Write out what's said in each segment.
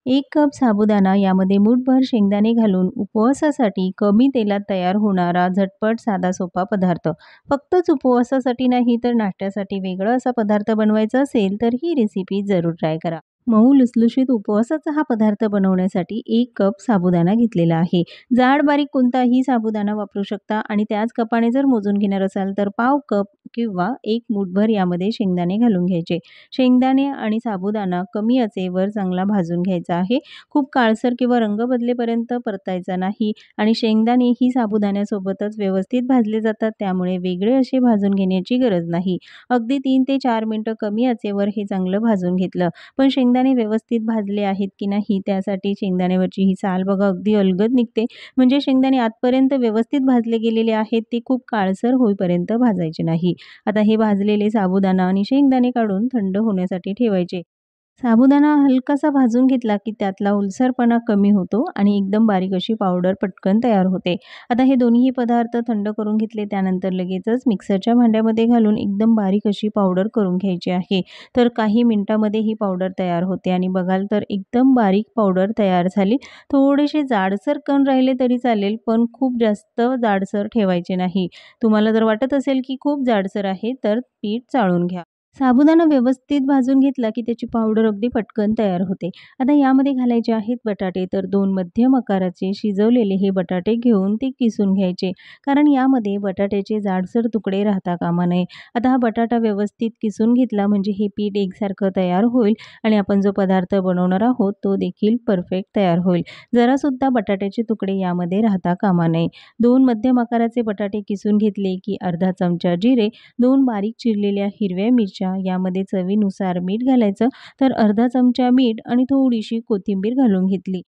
1 cup साबुदाणा यामध्ये मूठभर शेंगदाणे घालून उपवासासाठी कमी तेलात तयार होणारा झटपट साधा सोपा पदार्थ. फक्तच उपवासासाठी नाही तर नाश्त्यासाठी वेगळा असा पदार्थ बनवायचा असेल तर ही रेसिपी जरूर ट्राय करा. मऊ लुसलुशीत उपवासाचा हा पदार्थ बनवण्यासाठी 1 कप साबुदाणा घेतलेला आहे. जाड बारीक कोणताही साबुदाणा वापरू शकता आणि त्याच कपाने जर मोजून घेणार असाल तर पाव कप किंवा 1 मूठभर यामध्ये शेंगदाणे घालून घ्यायचे. शेंगदाणे आणि साबुदाणा कमी आचेवर चांगला भाजून घ्यायचा आहे. खूप काळसर किंवा रंग बदलेपर्यंत परतायचा नाही आणि शेंगदाणे ही साबुदाण्यासोबतच व्यवस्थित भाजले जातात, त्यामुळे वेगळे असे भाजून घेण्याची गरज नाही. अगदी 3 ते 4 मिनिटं कमी आचेवर हे चांगलं भाजून घेतलं. पण शेंगदाणे व्यवस्थित भाजले आहेत की नाही त्यासाठी शेंगदाण्यावरची ही साल बघा अगदी अलगद निघते. म्हणजे शेंगदाणे आतपर्यंत व्यवस्थित भाजले गेलेले आहेत, ते खूप काळसर होईपर्यंत भाजायचे नाही. आता हे भाजलेले साबुदाणा आणि शेंगदाणे काढून थंड होण्यासाठी ठेवायचे. साबुदाणा हलकासा भाजून घेतला की त्यातला ओलसरपणा कमी होतो आणि एकदम बारीक अशी पावडर पटकन तयार होते. आता हे दोन्ही पदार्थ थंड करून घेतले, त्यानंतर लगेचच मिक्सरच्या भांड्यामध्ये घालून एकदम बारीक अशी पावडर करून घ्यायची आहे. तर काही मिनिटांमध्ये ही पावडर तयार होते आणि बघाल तर एकदम बारीक पावडर तयार झाली. थोडेसे जाडसर कण राहिले तरी चालेल, पण खूप जास्त जाडसर ठेवायचे नाही. तुम्हाला जर वाटत असेल की खूप जाडसर आहे तर पीठ चाळून घ्या. साबुदाणा व्यवस्थित भाजून घेतला की त्याची पावडर अगदी पटकन तयार होते. आता यामध्ये घालायचे आहेत बटाटे. तर 2 मध्यम आकाराचे शिजवलेले हे बटाटे घेऊन ते किसून घ्यायचे. कारण यामध्ये बटाट्याचे जाडसर तुकडे राहता कामा नये. आता हा बटाटा व्यवस्थित किसून घेतला म्हणजे हे पीठ एकसारखं तयार होईल आणि आपण जो पदार्थ बनवणार आहोत तो देखील परफेक्ट तयार होईल. जरासुद्धा बटाट्याचे तुकडे यामध्ये राहता कामा नये. 2 मध्यम आकाराचे बटाटे किसून घेतले की अर्धा चमचा जिरे, 2 बारीक चिरलेल्या हिरव्या मिरच्या, यामध्ये चवीनुसार मीठ घालायचं. तर अर्धा चमचा मीठ आणि थोडीशी कोथिंबीर घालून घेतली.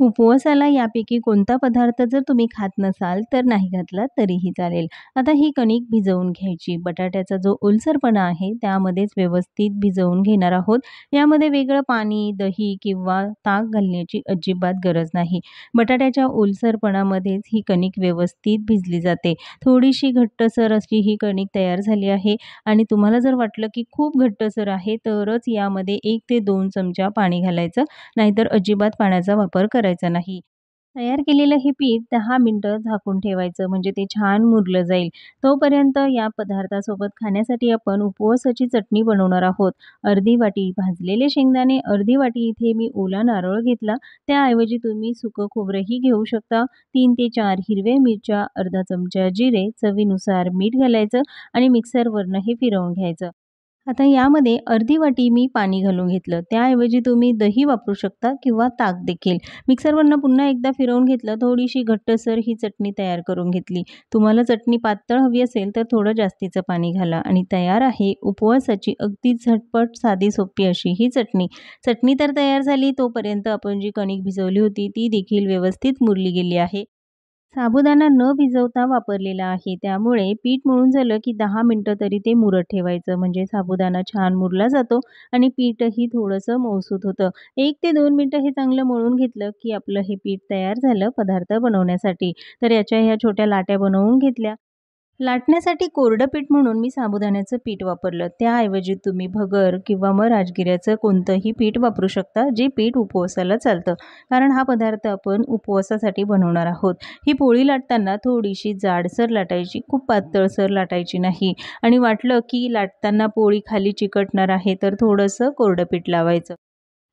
उपवासाला यापैकी कोणता पदार्थ जर तुम्ही खात नसाल तर नाही घातला तरीही चालेल. आता ही कणिक भिजवून घ्यायची. बटाट्याचा जो ओलसरपणा आहे त्यामध्येच व्यवस्थित भिजवून घेणार आहोत. यामध्ये वेगळं पाणी, दही किंवा ताक घालण्याची अजिबात गरज नाही. बटाट्याच्या ओलसरपणामध्येच ही कणिक व्यवस्थित भिजली जाते. थोडीशी घट्टसर अशी ही कणिक तयार झाली आहे आणि तुम्हाला जर वाटलं की खूप घट्टसर आहे तरच यामध्ये 1 ते 2 चमचा पाणी घालायचं, नाहीतर अजिबात पाण्याचा वापर करायचा नाही. तयार केलेलं हे पीठ 10 मिनिटं झाकून ठेवायचं म्हणजे ते छान मुरलं जाईल. तोपर्यंत या पदार्थासोबत खाण्यासाठी आपण उपवासाची चटणी बनवणार आहोत. अर्धी वाटी भाजलेले शेंगदाणे, अर्धी वाटी इथे मी ओला नारळ घेतला. त्याऐवजी तुम्ही सुकं खोबरंही घेऊ शकता. 3 ते 4 हिरव्या मिरच्या, अर्धा चमचा जिरे, चवीनुसार मीठ घालायचं आणि मिक्सरवरनं हे फिरवून घ्यायचं. आता यामध्ये अर्धी वाटी मी पाणी घालून घेतलं. त्याऐवजी तुम्ही दही वापरू शकता किंवा ताक देखील. मिक्सरवरनं पुन्हा एकदा फिरवून घेतलं. थोडीशी घट्टसर ही चटणी तयार करून घेतली. तुम्हाला चटणी पातळ हवी असेल तर थोडं जास्तीचं पाणी घाला आणि तयार आहे उपवासाची अगदी झटपट साधी सोपी अशी ही चटणी. चटणी तर तयार झाली, तोपर्यंत आपण जी कणिक भिजवली होती ती देखील व्यवस्थित मुरली गेली आहे. साबुदाणा न भिजवता वापरलेला आहे, त्यामुळे पीठ मळून झालं की 10 मिनिटं तरी ते मुरत ठेवायचं म्हणजे साबुदाणा छान मुरला जातो आणि पीठही थोडंसं मऊसूत होतं. 1 ते 2 मिनिटं हे चांगलं मळून घेतलं की आपलं हे पीठ तयार झालं पदार्थ बनवण्यासाठी. तर याच्या ह्या छोट्या लाट्या बनवून घेतल्या. लाटण्यासाठी कोरडं पीठ म्हणून मी साबुदाण्याचं पीठ वापरलं. त्याऐवजी तुम्ही भगर किंवा मग राजगिऱ्याचं कोणतंही पीठ वापरू शकता, जे पीठ उपवासाला चालतं. कारण हा पदार्थ आपण उपवासासाठी बनवणार आहोत. ही पोळी लाटताना थोडीशी जाडसर लाटायची, खूप पातळसर लाटायची नाही आणि वाटलं की लाटताना पोळी खाली चिकटणार आहे तर थोडंसं कोरडं पीठ लावायचं.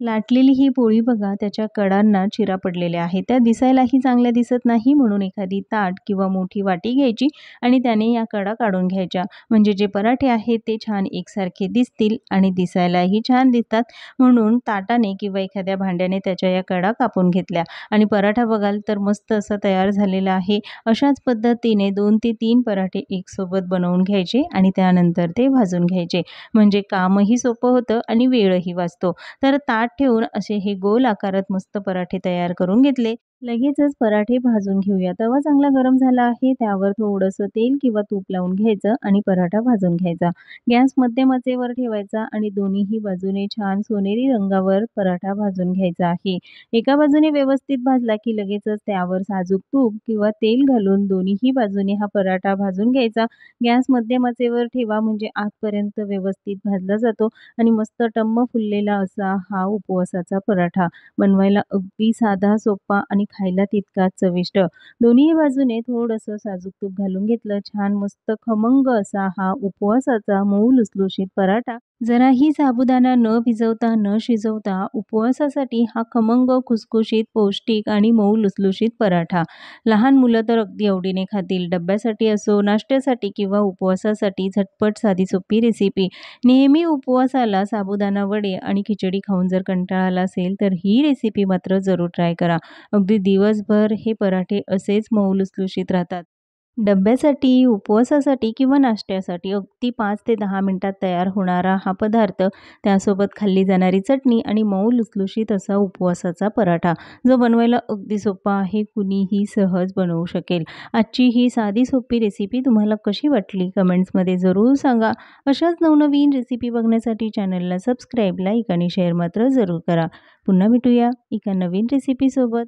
लाटलेली ही पोळी बघा त्याच्या कडांना चिरा पडलेल्या आहेत. त्या दिसायलाही चांगल्या दिसत नाही, म्हणून एखादी ताट किंवा मोठी वाटी घ्यायची आणि त्याने या कडा काढून घ्यायच्या. म्हणजे जे पराठे आहेत ते छान एकसारखे दिसतील आणि दिसायलाही छान दिसतात. म्हणून ताटाने किंवा एखाद्या भांड्याने त्याच्या या कडा कापून घेतल्या आणि पराठा बघाल तर मस्त असा तयार झालेला आहे. अशाच पद्धतीने 2 ते 3 पराठे एकसोबत बनवून घ्यायचे आणि त्यानंतर ते भाजून घ्यायचे. म्हणजे कामही सोपं होतं आणि वेळही वाचतो. तर ताट ठेवून असे हे गोल आकारात मस्त पराठे तयार करून घेतले. लगेचच पराठे भाजून घेऊया. तवा चांगला गरम झाला आहे, त्यावर थोडंसं तेल किंवा तूप लावून घ्यायचं आणि पराठा भाजून घ्यायचा. गॅस मध्यम आचेवर ठेवायचा आणि दोन्हीही बाजूने छान सोनेरी रंगावर पराठा भाजून घ्यायचा आहे. एका बाजूने व्यवस्थित भाजला की लगेचच त्यावर साजूक तूप किंवा तेल घालून दोन्हीही बाजूने हा पराठा भाजून घ्यायचा. गॅस मध्यम आचेवर ठेवा म्हणजे आतपर्यंत व्यवस्थित भाजला जातो आणि मस्त टम्म फुललेला असा हा उपवासाचा पराठा. बनवायला अगदी साधा, सोपा आणि खायला तितकाच चविष्ट. दोन्ही बाजूने थोडंसं साजूक तूप घालून घेतलं. छान मस्त खमंग असा हा उपवासाचा मऊ लुसलुशीत पराठा. जराही साबुदाणा न भिजवता, न शिजवता उपवासासाठी हा खमंग, खुसखुशीत, पौष्टिक आणि मऊ लुसलुशीत पराठा. लहान मुलं तर अगदी आवडीने खातील. डब्यासाठी असो, नाश्त्यासाठी किंवा उपवासासाठी झटपट साधी-सोपी रेसिपी. नेहमी उपवासाला साबुदाणा वडे आणि खिचडी खाऊन जर कंटाळा आला असेल, तर ही रेसिपी मात्र जरूर ट्राय करा. अगदी दिवसभर हे पराठे असेच मऊ लुसलुशीत राहतात. डब्यासाठी, उपवासासाठी किंवा नाश्त्यासाठी अगदी 5 ते 10 मिनिटात तयार होणारा हा पदार्थ, त्यासोबत खाल्ली जाणारी चटणी आणि मऊ लुसलुशीत असा उपवासाचा पराठा, जो बनवायला अगदी सोपा आहे, कुणीही सहज बनवू शकेल. आजची ही साधी सोपी रेसिपी तुम्हाला कशी वाटली? कमेंट्समध्ये जरूर सांगा. अशाच नवनवीन रेसिपी बघण्यासाठी चॅनलला सबस्क्राईब, लाईक आणि शेअर मात्र जरूर करा. पुन्हा भेटूया एका नवीन रेसिपीसोबत.